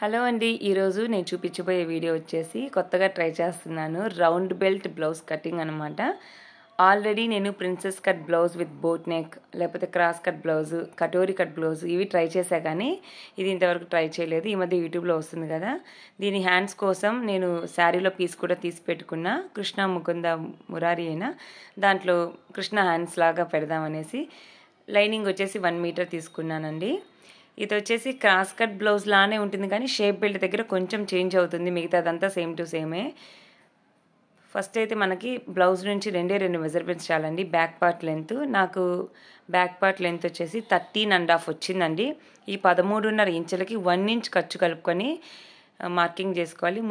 Hello అండి, ఈరోజు నేను చూపించబోయే వీడియో వచ్చేసి కొత్తగా ట్రై చేస్తున్నాను. రౌండ్ బెల్ట్ బ్లౌజ్ కటింగ్ అనమాట. ఆల్రెడీ నేను princess cut blouse with boat neck, లేకపోతే cross cut blouse, katori cut blouse ఇవి ట్రై చేశా, కానీ ఇది ఇంతవరకు ట్రై చేయలేదు. ఈ మధ్య యూట్యూబ్లో వస్తుంది కదా. దీని హ్యాండ్స్ కోసం నేను శారీలో పీస్ కూడా తీసి పెట్టుకున్నా. కృష్ణ ముకుంద మురారి అయినా దాంట్లో కృష్ణ హ్యాండ్స్ లాగా పెడదామనేసి లైనింగ్ వచ్చేసి 1 మీటర్ తీసుకున్నానండి. ఇది వచ్చేసి క్రాస్ కట్ బ్లౌజ్ లానే ఉంటుంది, కానీ షేప్ బెల్ట్ దగ్గర కొంచెం చేంజ్ అవుతుంది. మిగతాదంతా సేమ్ టు సేమే. ఫస్ట్ అయితే మనకి బ్లౌజ్ నుంచి 2 మెజర్మెంట్స్ చాలండి. బ్యాక్ పార్ట్ లెంత్ నాకు బ్యాక్ పార్ట్ లెంత్ వచ్చేసి 13.5 వచ్చిందండి. ఈ 13.5 ఇంచులకి 1 ఇంచ్ ఖర్చు కలుపుకొని మార్కింగ్ చేసుకోవాలి.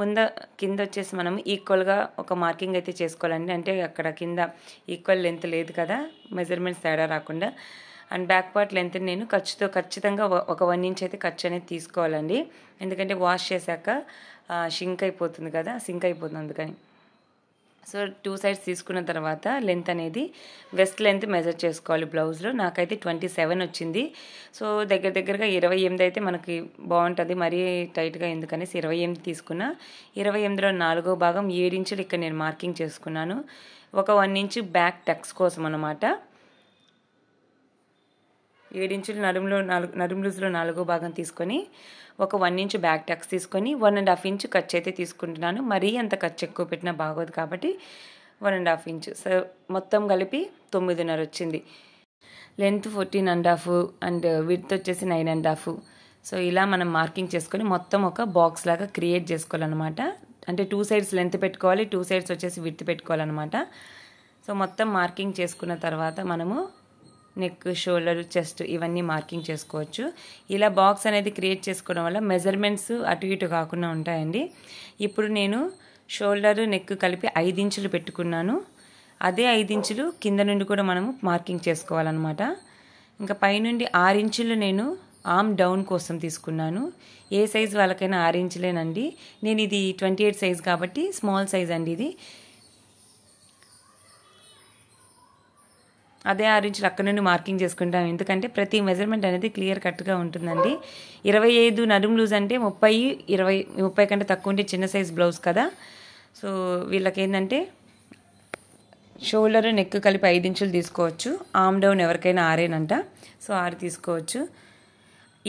కింద వచ్చేసి మనం ఈక్వల్గా ఒక మార్కింగ్ అయితే చేసుకోవాలండి. అంటే అక్కడ కింద ఈక్వల్ లెంత్ లేదు కదా, మెజర్మెంట్స్ తేడా రాకుండా. అండ్ బ్యాక్ పార్ట్ లెంత్ నేను ఖచ్చితంగా ఒక 1 ఇంచ్ అయితే ఖర్చు అనేది తీసుకోవాలండి. ఎందుకంటే వాష్ చేశాక సింక్ అయిపోతుంది అందుకని. సో 2 సైడ్స్ తీసుకున్న తర్వాత లెంత్ అనేది వెస్ట్ లెంత్ మెజర్ చేసుకోవాలి బ్లౌజ్లో. నాకైతే 27 వచ్చింది. సో దగ్గరగా 28 అయితే మనకి బాగుంటుంది, మరీ టైట్గా ఎందుకనేసి 28 తీసుకున్నా. 28లో 4వ భాగం 7 ఇంచులు ఇక్కడ నేను మార్కింగ్ చేసుకున్నాను. ఒక 1 ఇంచు బ్యాక్ టక్స్ కోసం అనమాట. 7 ఇంచులు నడుము లూజ్లో 4వ భాగం తీసుకొని ఒక 1 ఇంచు బ్యాక్ టక్స్ తీసుకొని 1.5 ఇంచు ఖర్చు అయితే తీసుకుంటున్నాను. మరీ అంత ఖర్చు ఎక్కువ పెట్టినా బాగోదు కాబట్టి 1.5 ఇంచు. సో మొత్తం కలిపి 9.5 వచ్చింది. లెంత్ 14.5 అండ్ విడ్త్ వచ్చేసి 9.5. సో ఇలా మనం మార్కింగ్ చేసుకొని మొత్తం ఒక బాక్స్ లాగా క్రియేట్ చేసుకోవాలన్నమాట. అంటే 2 సైడ్స్ లెంత్ పెట్టుకోవాలి, 2 సైడ్స్ వచ్చేసి విడ్త్ పెట్టుకోవాలన్నమాట. సో మొత్తం మార్కింగ్ చేసుకున్న తర్వాత మనము నెక్, షోల్డర్, చెస్ట్ ఇవన్నీ మార్కింగ్ చేసుకోవచ్చు. ఇలా బాక్స్ అనేది క్రియేట్ చేసుకోవడం వల్ల మెజర్మెంట్స్ అటు ఇటు కాకుండా ఉంటాయండి. ఇప్పుడు నేను షోల్డర్, నెక్ కలిపి 5 ఇంచులు పెట్టుకున్నాను. అదే 5 ఇంచులు కింద నుండి కూడా మనము మార్కింగ్ చేసుకోవాలన్నమాట. ఇంకా పైనుండి 6 ఇంచులు నేను ఆర్మ్ డౌన్ కోసం తీసుకున్నాను. ఏ సైజ్ వాళ్ళకైనా 6 ఇంచులేనండి. నేను ఇది 28 సైజ్ కాబట్టి స్మాల్ సైజ్ అండి ఇది. అదే 6 ఇంచులు అక్కడ నుండి మార్కింగ్ చేసుకుంటాం, ఎందుకంటే ప్రతి మెజర్మెంట్ అనేది క్లియర్ కట్గా ఉంటుందండి. 25 నడుము లూజ్ అంటే 30 కంటే తక్కువ ఉంటే చిన్న సైజ్ బ్లౌజ్ కదా. సో వీళ్ళకి ఏంటంటే షోల్డర్, నెక్ కలిపి 5 ఇంచులు తీసుకోవచ్చు. ఆర్మ్ డౌన్ ఎవరికైనా 6 సో 6 తీసుకోవచ్చు.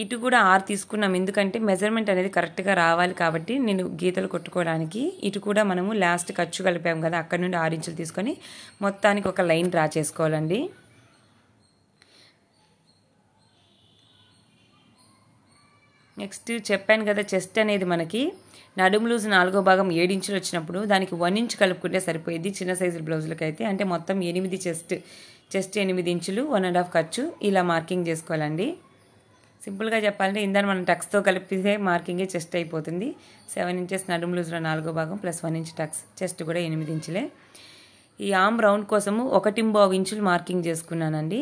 ఇటు కూడా 6 తీసుకున్నాం, ఎందుకంటే మెజర్మెంట్ అనేది కరెక్ట్గా రావాలి కాబట్టి నేను గీతలు కొట్టుకోవడానికి. ఇటు కూడా మనము లాస్ట్ ఖర్చు కలిపాం కదా, అక్కడ నుండి 6 ఇంచులు తీసుకొని మొత్తానికి ఒక లైన్ డ్రా చేసుకోవాలండి. నెక్స్ట్ చెప్పాను కదా, చెస్ట్ అనేది మనకి నడుము లూజ్ 4వ భాగం 7 ఇంచులు వచ్చినప్పుడు దానికి 1 ఇంచ్ కలుపుకుంటే సరిపోయేది చిన్న సైజు బ్లౌజులకి అయితే. అంటే మొత్తం 8 చెస్ట్ 8 ఇంచులు, 1.5 ఖర్చు ఇలా మార్కింగ్ చేసుకోవాలండి. సింపుల్గా చెప్పాలంటే ఇందాక మనం టక్స్తో కలిపితే మార్కింగే చెస్ట్ అయిపోతుంది. 7 ఇంచెస్ నడుము లూజ్లో 4వ భాగం ప్లస్ 1 ఇంచ్ టక్స్, చెస్ట్ కూడా 8 ఇంచులే. ఈ ఆర్మ్ రౌండ్ కోసము 1.5 ఇంచులు మార్కింగ్ చేసుకున్నానండి.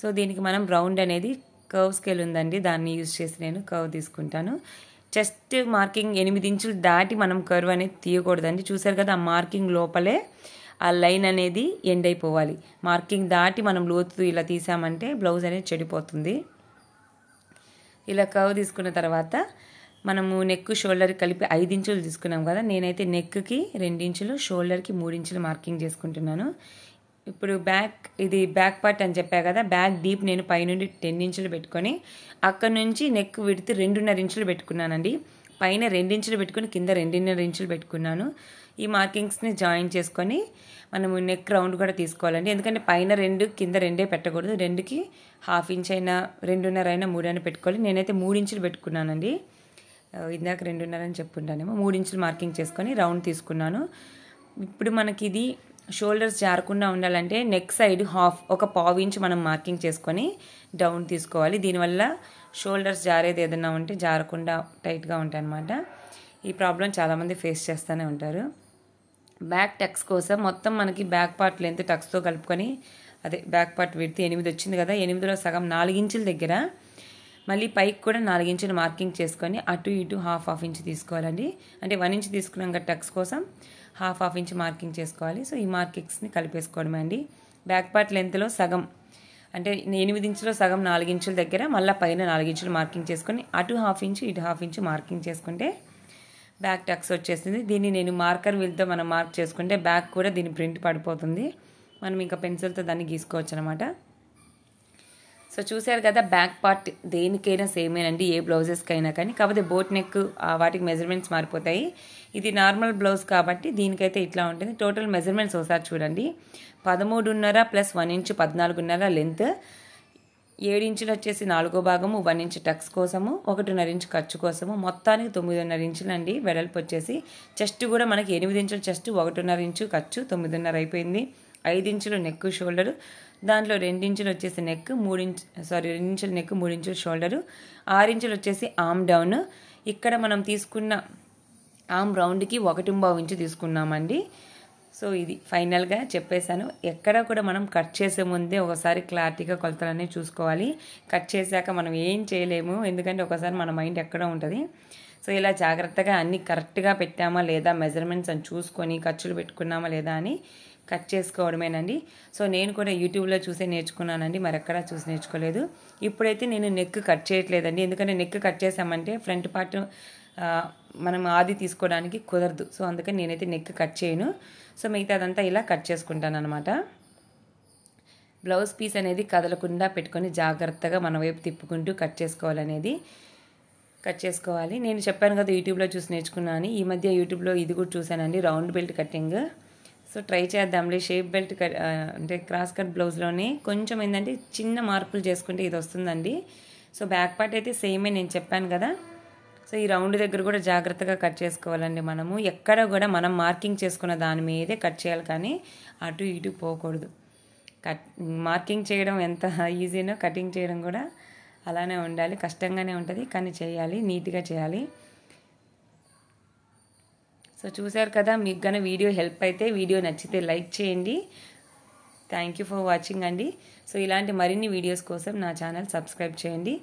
సో దీనికి మనం రౌండ్ అనేది కర్వ్ స్కేల్ ఉందండి, దాన్ని యూజ్ చేసి నేను కర్వ్ తీసుకుంటాను. చెస్ట్ మార్కింగ్ 8 ఇంచులు దాటి మనం కర్వ్ అనేది తీయకూడదండి. చూసారు కదా, ఆ మార్కింగ్ లోపలే ఆ లైన్ అనేది ఎండ్ అయిపోవాలి. మార్కింగ్ దాటి మనం లోతు ఇలా తీసామంటే బ్లౌజ్ అనేది చెడిపోతుంది. ఇలా కర్వ్ తీసుకున్న తర్వాత మనము నెక్, షోల్డర్ కలిపి 5 ఇంచులు తీసుకున్నాం కదా. నేనైతే నెక్కి 2 ఇంచులు, షోల్డర్కి 3 ఇంచులు మార్కింగ్ చేసుకుంటున్నాను. ఇప్పుడు ఇది బ్యాక్ పార్ట్ అని చెప్పా కదా, బ్యాక్ డీప్ నేను పైనుండి 10 ఇంచులు పెట్టుకొని అక్కడ నుంచి నెక్ విడ్త్ 2.5 ఇంచులు పెట్టుకున్నానండి. పైన 2 ఇంచులు పెట్టుకొని కింద 2.5 ఇంచులు పెట్టుకున్నాను. ఈ మార్కింగ్స్ని జాయిన్ చేసుకొని మనము నెక్ రౌండ్ కూడా తీసుకోవాలండి. ఎందుకంటే పైన 2 కింద 2 పెట్టకూడదు. 2కి 1/2 ఇంచ్ అయినా 2.5 అయినా 3 అయినా పెట్టుకోవాలి. నేనైతే 3 ఇంచులు పెట్టుకున్నానండి. ఇందాక 2.5 అని చెప్పుంటానేమో. 3 ఇంచులు మార్కింగ్ చేసుకొని రౌండ్ తీసుకున్నాను. ఇప్పుడు మనకి ఇది షోల్డర్స్ జారకుండా ఉండాలంటే నెక్ సైడ్ ఒక 1/4 ఇంచ్ మనం మార్కింగ్ చేసుకొని డౌన్ తీసుకోవాలి. దీనివల్ల షోల్డర్స్ జారేది ఏదైనా ఉంటే జారకుండా టైట్గా ఉంటాయి అన్నమాట. ఈ ప్రాబ్లం చాలామంది ఫేస్ చేస్తూనే ఉంటారు. బ్యాక్ టక్స్ కోసం మొత్తం మనకి బ్యాక్ పార్ట్ లెంత్ టక్స్తో కలుపుకొని, అదే బ్యాక్ పార్ట్ విడ్త్ 8 వచ్చింది కదా, 8లో సగం 4 ఇంచుల దగ్గర మళ్ళీ పైకి కూడా 4 ఇంచులు మార్కింగ్ చేసుకొని అటు ఇటు హాఫ్ ఇంచ్ తీసుకోవాలండి. అంటే 1 ఇంచ్ తీసుకున్నాం కదా టక్స్ కోసం, హాఫ్ ఇంచ్ మార్కింగ్ చేసుకోవాలి. సో ఈ మార్కింగ్స్ని కలిపేసుకోవడమే అండి. బ్యాక్ పార్ట్ లెంత్లో సగం అంటే 8 ఇంచులో సగం 4 ఇంచుల దగ్గర మళ్ళీ పైన 4 ఇంచులు మార్కింగ్ చేసుకొని అటు హాఫ్ ఇంచు ఇటు హాఫ్ ఇంచు మార్కింగ్ చేసుకుంటే బ్యాక్ టక్స్ వచ్చేసింది. దీన్ని నేను మార్కర్ వీల్తో మనం మార్క్ చేసుకుంటే బ్యాక్ కూడా దీని ప్రింట్ పడిపోతుంది. మనం ఇంకా పెన్సిల్తో దాన్ని గీసుకోవచ్చు అనమాట. సో చూసారు కదా, బ్యాక్ పార్ట్ దేనికైనా సేమేనండి, ఏ బ్లౌజెస్కి అయినా కానీ. కాకపోతే బోట్ నెక్ వాటికి మెజర్మెంట్స్ మారిపోతాయి. ఇది నార్మల్ బ్లౌజ్ కాబట్టి దీనికైతే ఇట్లా ఉంటుంది. టోటల్ మెజర్మెంట్స్ ఒకసారి చూడండి. 13.5 + 1 ఇంచు 14.5 లెంత్, 7 ఇంచులు వచ్చేసి 4వ భాగము, 1 ఇంచు టక్స్ కోసము, 1.5 ఇంచు ఖర్చు కోసము, మొత్తానికి 9.5 ఇంచులండి వెడల్పు వచ్చేసి. చెస్ట్ కూడా మనకి 8 ఇంచుల చెస్ట్, 1.5 ఇంచు ఖర్చు, 9.5 అయిపోయింది. 5 ఇంచులు నెక్ షోల్డరు, దాంట్లో 2 ఇంచులు వచ్చేసి నెక్, 2 ఇంచుల నెక్, 3 ఇంచుల షోల్డరు, 6 ఇంచులు వచ్చేసి ఆర్మ్ డౌన్. ఇక్కడ మనం తీసుకున్న ఆర్మ్ రౌండ్కి 1.5 ఇంచు తీసుకున్నామండి. సో ఇది ఫైనల్గా చెప్పేశాను. ఎక్కడ కూడా మనం కట్ చేసే ముందే ఒకసారి క్లారిటీగా కొలతలన్నీ చూసుకోవాలి. కట్ చేశాక మనం ఏం చేయలేము, ఎందుకంటే ఒకసారి మన మైండ్ ఎక్కడో ఉంటుంది. సో ఇలా జాగ్రత్తగా అన్నీ కరెక్ట్గా పెట్టామా లేదా మెజర్మెంట్స్ అని చూసుకొని ఖర్చులు పెట్టుకున్నామా లేదా అని కట్ చేసుకోవడమేనండి. సో నేను కూడా యూట్యూబ్లో చూసే నేర్చుకున్నానండి, మరెక్కడా చూసి నేర్చుకోలేదు. ఇప్పుడైతే నేను నెక్ కట్ చేయట్లేదండి, ఎందుకంటే నెక్ కట్ చేసామంటే ఫ్రంట్ పార్ట్ మనం ఆది తీసుకోవడానికి కుదరదు. సో అందుకని నేనైతే నెక్ కట్ చేయను. సో మిగతా అదంతా ఇలా కట్ చేసుకుంటాను అనమాట. బ్లౌజ్ పీస్ అనేది కదలకుండా పెట్టుకొని జాగ్రత్తగా మన వైపు తిప్పుకుంటూ కట్ చేసుకోవాలి. నేను చెప్పాను కదా యూట్యూబ్లో చూసి నేర్చుకున్నాను. ఈ మధ్య యూట్యూబ్లో ఇది కూడా చూశానండి, round belt cutting. So try చేద్దాంలే. షేప్ బెల్ట్ అంటే క్రాస్ కట్ బ్లౌజ్లోనే కొంచెం ఏంటంటే చిన్న మార్పులు చేసుకుంటే ఇది వస్తుందండి. సో బ్యాక్ పార్ట్ అయితే సేమే నేను చెప్పాను కదా. సో ఈ రౌండ్ దగ్గర కూడా జాగ్రత్తగా కట్ చేసుకోవాలండి. మనము ఎక్కడ కూడా మనం మార్కింగ్ చేసుకున్న దాని మీదే కట్ చేయాలి, కానీ అటు ఇటు పోకూడదు. మార్కింగ్ చేయడం ఎంత ఈజీనో కటింగ్ చేయడం కూడా అలానే ఉండాలి. కష్టంగానే ఉంటుంది, కానీ చేయాలి, నీట్గా చేయాలి. సో చూసారు కదా, మీకు గన వీడియో హెల్ప్ అయితే వీడియో నచ్చితే లైక్ చేయండి. థ్యాంక్ యూ ఫర్ వాచింగ్ అండి. సో ఇలాంటి మరిన్ని వీడియోస్ కోసం నా ఛానల్ సబ్స్క్రైబ్ చేయండి.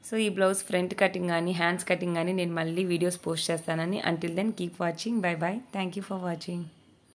సో ఈ బ్లౌజ్ ఫ్రంట్ కటింగ్ కానీ హ్యాండ్స్ కటింగ్ కానీ నేను మళ్ళీ వీడియోస్ పోస్ట్ చేస్తానని. Until then keep watching. Bye bye. Thank you for watching.